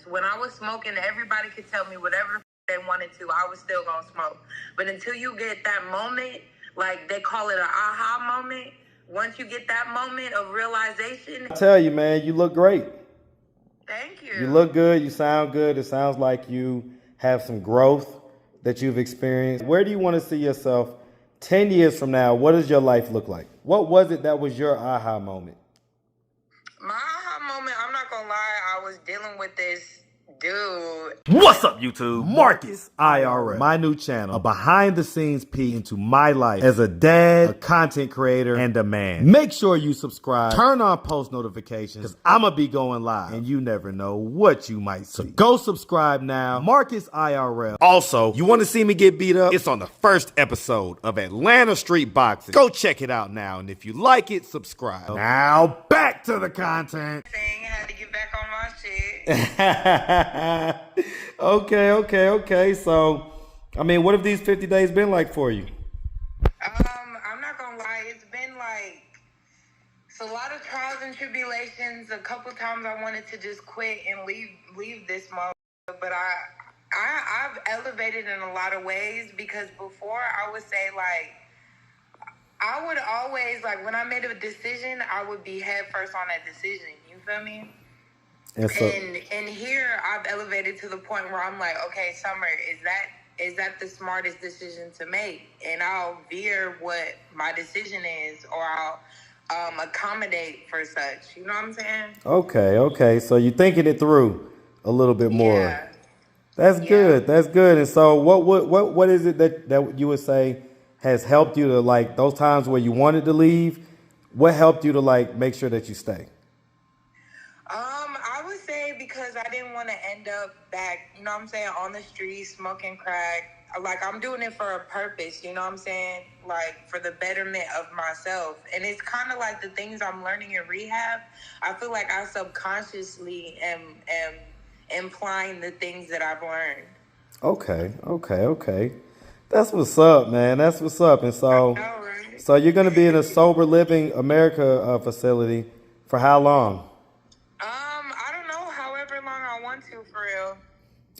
When I was smoking, everybody could tell me whatever they wanted to. I was still gonna smoke. But until you get that moment, like they call it an aha moment, once you get that moment of realization. I tell you, man, you look great. Thank you. You look good. You sound good. It sounds like you have some growth that you've experienced. Where do you want to see yourself 10 years from now? What does your life look like? What was it that was your aha moment? My aha moment, I'm not gonna lie, I was dealing with this dude. What's up, YouTube? Marcus IRL, my new channel, a behind the scenes peek into my life as a dad, a content creator, and a man. Make sure you subscribe, turn on post notifications, because I'm gonna be going live and you never know what you might see. So go subscribe now, Marcus IRL. Also, you want to see me get beat up? It's on the first episode of Atlanta Street Boxing. Go check it out now, and if you like it, subscribe. Now back to the content. Had to get back on my shit. Okay. So, I mean, what have these 50 days been like for you? I'm not gonna lie, it's been like, it's a lot of trials and tribulations. A couple times I wanted to just quit and leave this mode, but I've elevated in a lot of ways, because before I would say, like, I would always, like, when I made a decision, I would be head first on that decision. You feel me? And here I've elevated to the point where I'm like, okay, Summer, is that the smartest decision to make? And I'll veer what my decision is, or I'll accommodate for such. You know what I'm saying? Okay. So you're thinking it through a little bit more. Yeah. That's good. And so what is it that you would say has helped you to, like, those times where you wanted to leave? What helped you to, like, make sure that you stay? I would say because I didn't want to end up back, you know what I'm saying, on the street smoking crack. Like, I'm doing it for a purpose, you know what I'm saying? Like, for the betterment of myself. And it's kind of like the things I'm learning in rehab. I feel like I subconsciously am implying the things that I've learned. Okay. That's what's up, man. That's what's up. And so, I know, right? So you're going to be in a Sober Living America facility for how long? I don't know, however long I want to, for real.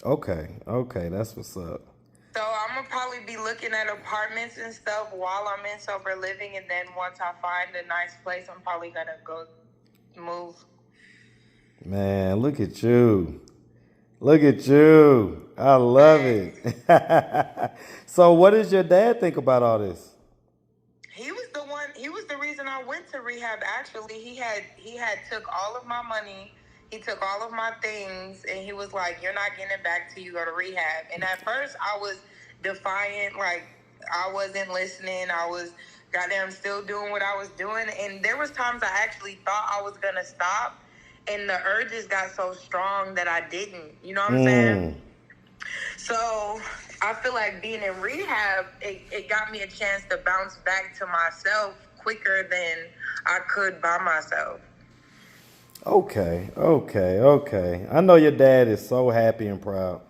Okay. That's what's up. So I'm going to probably be looking at apartments and stuff while I'm in Sober Living. And then once I find a nice place, I'm probably going to go move. Man, look at you. I love it. So what does your dad think about all this? He was the reason I went to rehab. Actually, he had took all of my money. He took all of my things, and he was like, "You're not getting it back till you go to rehab." And at first I was defiant, like I wasn't listening. I was goddamn still doing what I was doing. And there was times I actually thought I was gonna stop, and the urges got so strong that I didn't. You know what I'm saying? So I feel like being in rehab, it got me a chance to bounce back to myself quicker than I could by myself. Okay. I know your dad is so happy and proud.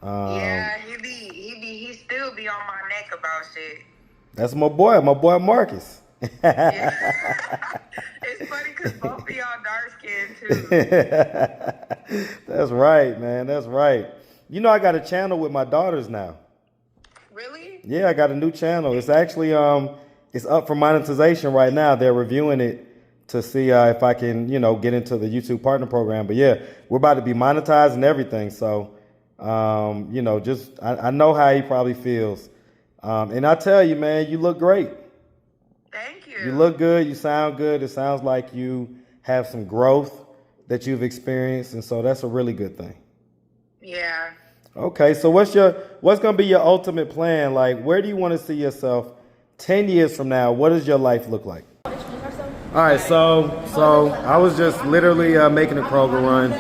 Yeah, he still be on my neck about shit. That's my boy Marcus. Yeah. It's funny because both of y'all dark skinned too. That's right, man. That's right. You know, I got a channel with my daughters now. Really? Yeah, I got a new channel. It's actually it's up for monetization right now. They're reviewing it to see if I can, get into the YouTube partner program. But yeah, we're about to be monetized and everything. So, I know how he probably feels. And I tell you, man, you look great. Thank you. You look good. You sound good. It sounds like you have some growth that you've experienced. And so that's a really good thing. Yeah. Okay. So what's going to be your ultimate plan? Like, where do you want to see yourself 10 years from now? What does your life look like? All right, so I was just literally making a Kroger run.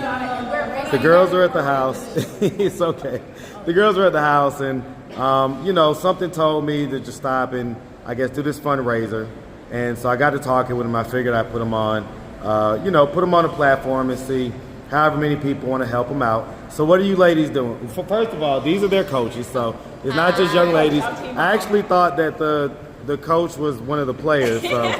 The girls are at the house. It's okay. The girls are at the house, and something told me to just stop and I guess do this fundraiser. And so I got to talking with them. I figured I'd put them on, put them on a platform and see however many people want to help them out. So what are you ladies doing? First of all, these are their coaches, so it's not just young ladies. I actually thought that the coach was one of the players, so.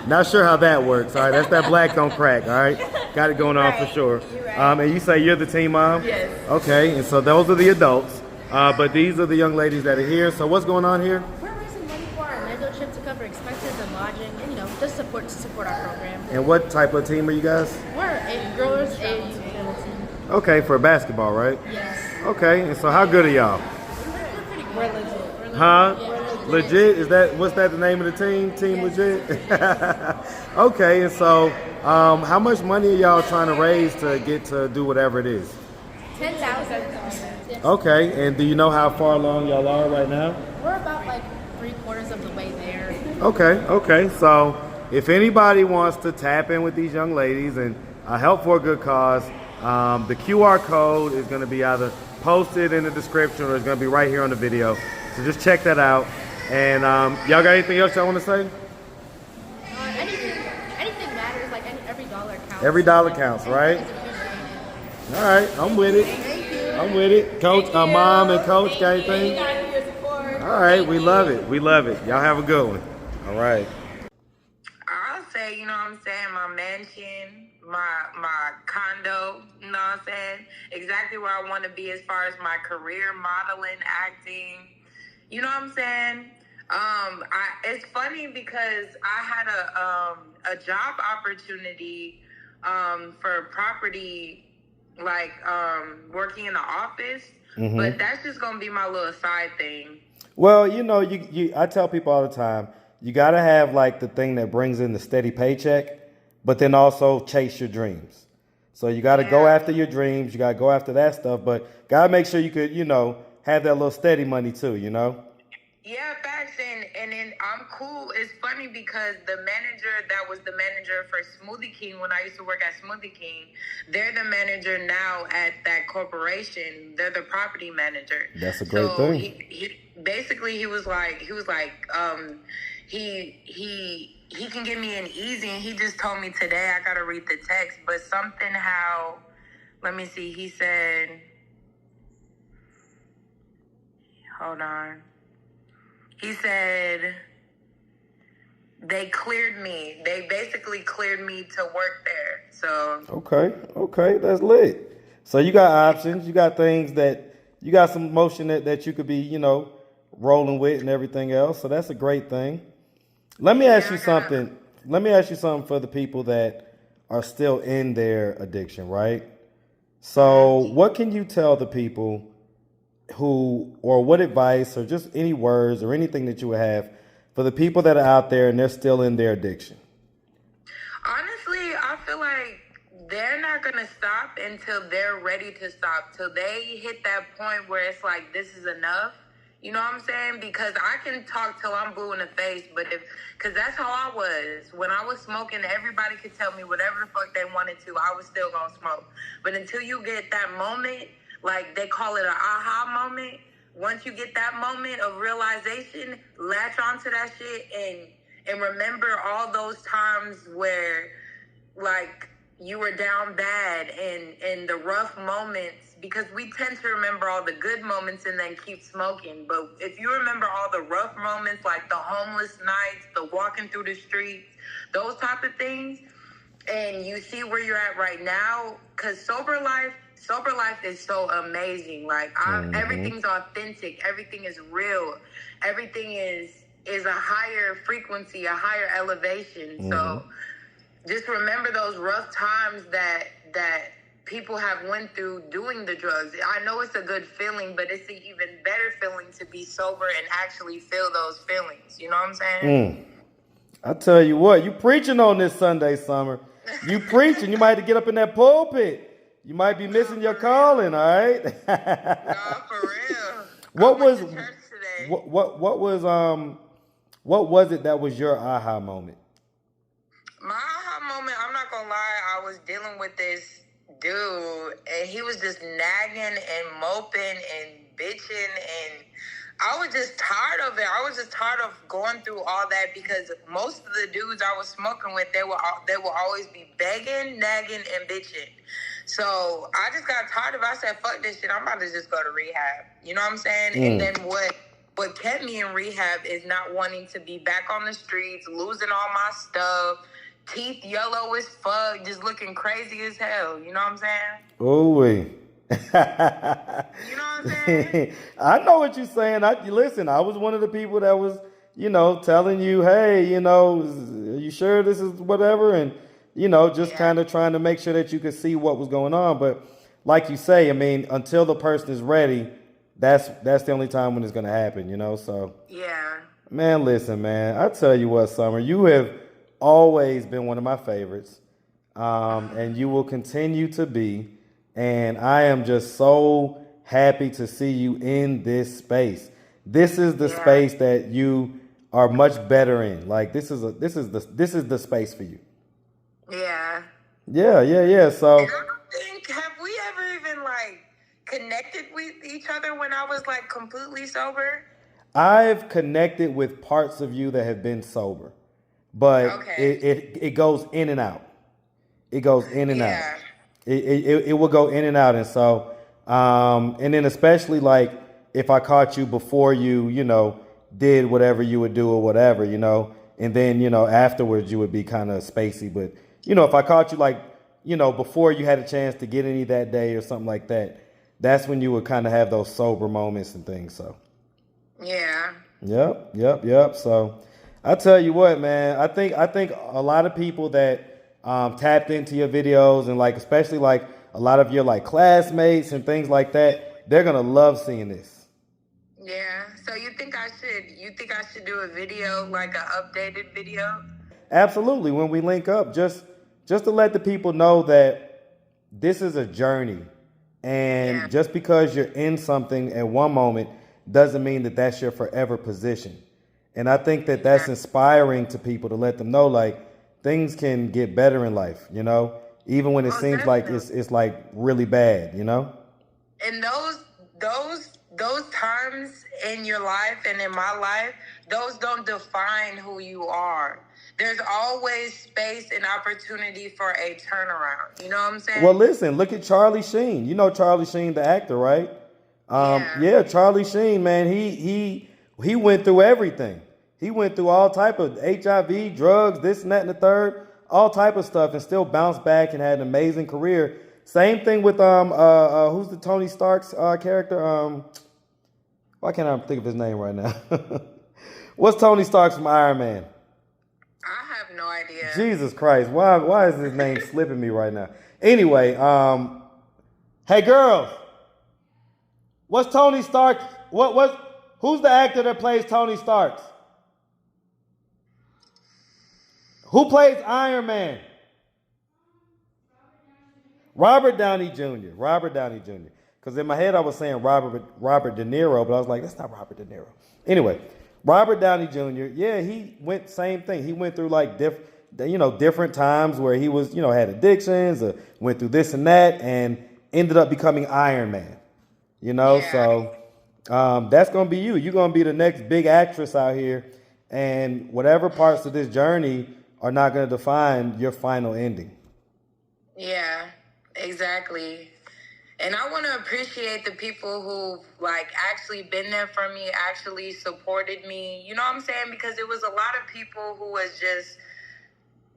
Not sure how that works, all right? That's that black don't crack, all right? got it going on for sure. And you say you're the team mom? Yes. Okay, and so those are the adults. But these are the young ladies that are here. So what's going on here? We're raising money for our Orlando trip to cover expenses and lodging, and just support our program. And what type of team are you guys? We're a girls AAU travel team. Okay, for basketball, right? Yes. Okay, and so how good are y'all? We're pretty good. We're legit. Huh? Yeah. Legit? What's that the name of the team? Team Legit? Okay, and so how much money are y'all trying to raise to get to do whatever it is? 10,000. Okay, and do you know how far along y'all are right now? We're about like 3/4 of the way there. Okay, so if anybody wants to tap in with these young ladies and help for a good cause, the QR code is going to be either posted in the description or it's going to be right here on the video. So just check that out. And y'all got anything else y'all want to say? Anything matters. Like every dollar counts. Every dollar counts, right? All right, I'm with it. I'm with it. Coach, mom and coach, got anything? All right, we love it. We love it. Y'all have a good one. All right. I'll say, my mansion, my condo, exactly where I want to be as far as my career, modeling, acting. You know what I'm saying? It's funny because I had a job opportunity for property, like working in the office, but that's just gonna be my little side thing. Well, I tell people all the time, you got to have like the thing that brings in the steady paycheck, but then also chase your dreams. So you got to go after your dreams. You got to go after that stuff, but got to make sure you could, have that little steady money too, Yeah, facts, and then I'm cool. It's funny because the manager that was the manager for Smoothie King when I used to work at Smoothie King, they're the manager now at that corporation. They're the property manager. That's a great thing. He was like, he can give me an easy, and he just told me today, I gotta read the text, but something how, let me see, he said, hold on. He said they cleared me. They basically cleared me to work there. So okay, that's lit. So you got options. You got things you got some motion that you could be, rolling with and everything else. So that's a great thing. Let me ask you something. Let me ask you something for the people that are still in their addiction, right? So what can you tell the people or what advice or just any words or anything that you would have for the people that are out there and they're still in their addiction? Honestly, I feel like they're not going to stop until they're ready to stop, till they hit that point where it's like, this is enough. You know what I'm saying? Because I can talk till I'm blue in the face, because that's how I was. When I was smoking, everybody could tell me whatever the fuck they wanted to. I was still going to smoke. But until you get that moment, like they call it an aha moment, once you get that moment of realization, latch onto that shit and remember all those times where, like, you were down bad and the rough moments, because we tend to remember all the good moments and then keep smoking. But if you remember all the rough moments, like the homeless nights, the walking through the streets, those type of things, and you see where you're at right now, because sober life is so amazing. Like, everything's authentic, everything is real, everything is a higher frequency, a higher elevation. So just remember those rough times that people have went through doing the drugs. I know it's a good feeling, but it's an even better feeling to be sober and actually feel those feelings. You know what I'm saying? I tell you what, you preaching on this Sunday, Summer. You preaching. You might have to get up in that pulpit. You might be missing your calling, all right? No, for real. What was church today. what was it that was your aha moment? My aha moment, I'm not gonna lie, I was dealing with this dude, and he was just nagging and moping and bitching, and I was just tired of it. I was just tired of going through all that, because most of the dudes I was smoking with, they will always be begging, nagging, and bitching. So I just got tired of it. I said, fuck this shit. I'm about to just go to rehab. You know what I'm saying? And then what kept me in rehab is not wanting to be back on the streets, losing all my stuff, teeth yellow as fuck, just looking crazy as hell. You know what I'm saying? Ooh. You know what I'm saying? I know what you're saying. Listen, I was one of the people that was, telling you, hey, are you sure this is whatever? And, just kind of trying to make sure that you could see what was going on. But like you say, I mean, until the person is ready, that's the only time when it's going to happen, So, yeah. Man, listen, man, I tell you what, Summer, you have always been one of my favorites, and you will continue to be. And I am just so happy to see you in this space. This is the space that you are much better in. Like this is the space for you. Yeah. Yeah. So And I don't think, have we ever even like connected with each other when I was like completely sober? I've connected with parts of you that have been sober, but it goes in and out. It goes in and out. It will go in and out. And so, and then especially like if I caught you before you, did whatever you would do or whatever, and then, afterwards you would be kind of spacey. But, if I caught you like, before you had a chance to get any that day or something like that, that's when you would kind of have those sober moments and things. So. Yeah. Yep. So I tell you what, man, I think a lot of people that tapped into your videos and like especially like a lot of your like classmates and things like that, they're gonna love seeing this. Yeah. So you think I should do a video, like an updated video? Absolutely. When we link up, just to let the people know that this is a journey, and just because you're in something at one moment doesn't mean that that's your forever position. And I think that that's inspiring to people to let them know like things can get better in life, even when it seems like it's like really bad, And those times in your life and in my life, those don't define who you are. There's always space and opportunity for a turnaround. You know what I'm saying? Well, listen, look at Charlie Sheen. You know Charlie Sheen, the actor, right? Charlie Sheen, man, he went through everything. He went through all type of HIV, drugs, this and that and the third, all type of stuff, and still bounced back and had an amazing career. Same thing with who's the Tony Stark's character? Why can't I think of his name right now? What's Tony Stark's from Iron Man? I have no idea. Jesus Christ, why is his name slipping me right now? Anyway, hey girls, what's Tony Stark? Who's the actor that plays Tony Stark? Who plays Iron Man? Robert Downey Jr. Because in my head I was saying Robert De Niro, but I was like, that's not Robert De Niro. Anyway, Robert Downey Jr. Yeah, he went same thing. He went through like different times where he was, had addictions, went through this and that, and ended up becoming Iron Man. So that's gonna be you. You're gonna be the next big actress out here, and whatever parts of this journey are not gonna define your final ending. Yeah, exactly. And I want to appreciate the people who like actually been there for me, actually supported me. You know what I'm saying? Because it was a lot of people who was just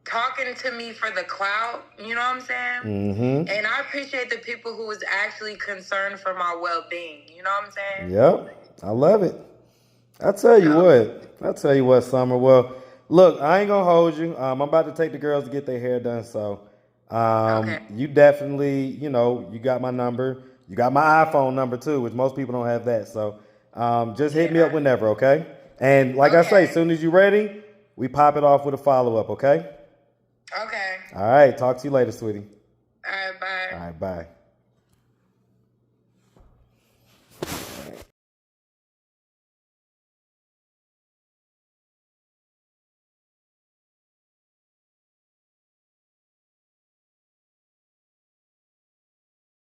talking to me for the clout. You know what I'm saying? Mm-hmm. And I appreciate the people who was actually concerned for my well-being. You know what I'm saying? Yep. I love it. I tell you what, Summer. Well, look, I ain't gonna hold you. I'm about to take the girls to get their hair done, so you definitely, you got my number. You got my iPhone number too, which most people don't have that. So just hit me up whenever, okay? And like I say, as soon as you're ready, we pop it off with a follow-up, okay? Okay. All right. Talk to you later, sweetie. All right, bye. All right, bye.